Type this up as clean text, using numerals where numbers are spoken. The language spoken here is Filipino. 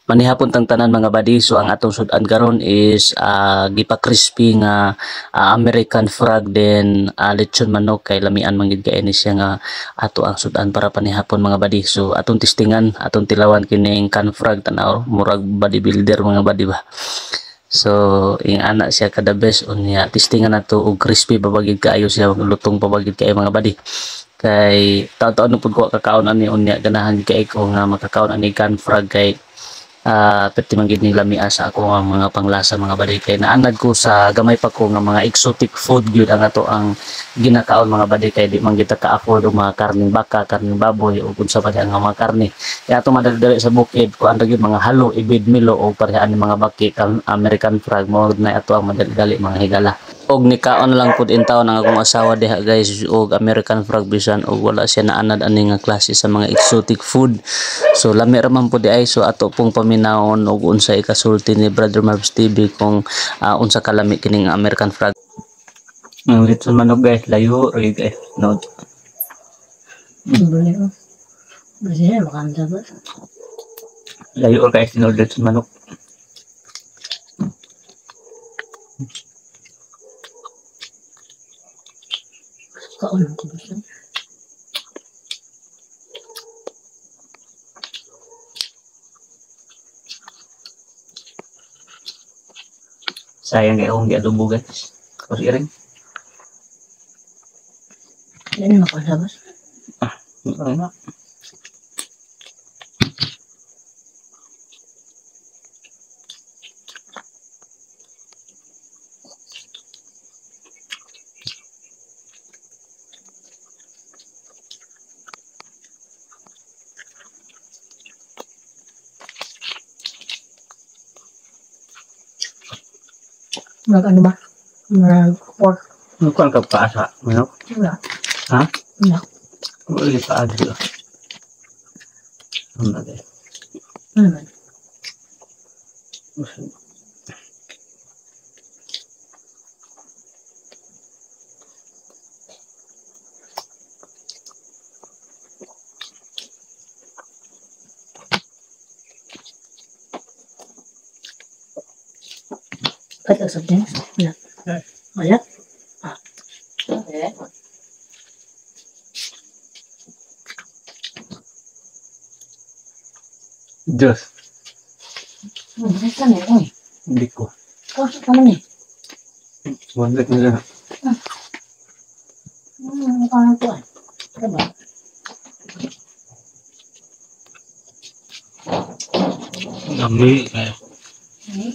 Manihapon tang tanan mga buddy, so ang atong sudan karon is gipa-crispy nga American frog then lechon manok kay lamian man gid kay ni siya nga ato ang sudan para panihapon mga buddy. So atong testingan, atong tilawan kining can frog tanaw murag bodybuilder mga buddy ba. So ing ana siya kada best unya testingan nato og crispy babagid kaayo siya, lutong babagid kaayo mga buddy. Kay taon-taon pud ko kakaon ani unya ganahan kay ko nga makakaon ani can frog kay perti man gid ni lamia sa ako ang mga panglasa mga buddy kay naanad ko sa gamay pa ko nga mga exotic food gyud ang ato ang ginakaon mga buddy kay di man kita ka-afford og mga karning baka, karning baboy o kun sa pa nga mga karne. Kaya ato madali sa bukid ko ang gyud mga halo, ibid milo o parehaan ni mga baki kang American frog mo na ato ang madali mga higala. Og nikaon lang pud in town ang akong asawa diha guys og American frog bisan og wala siya naanad ani nga klase sa mga exotic food. So lami ra man pud di ay so ato pong paminawon og unsa ikasulti ni Brother Marbs TV kung unsa kalami kining American frog. Ang litson manok guys, layo ri guys. No. Boleh. Boleh makan dapat. Layo guys, no litson manok. Kau nak tu. Sayang kay akong giadobo guys. Tapos iring. Ini makan dapat. Ano? Makan apa? Makan pork. Mukhang kapasa, manok. Enggak. Ha? Enggak. Boleh pa adil. Ano deh? Mana? Kata sabnya. Ya. Oh ya. Ya. Diyos, Kan ya, hindi ko. kau kamu nih. Wandak na lang. Makan apa? Coba. Dami. Ini.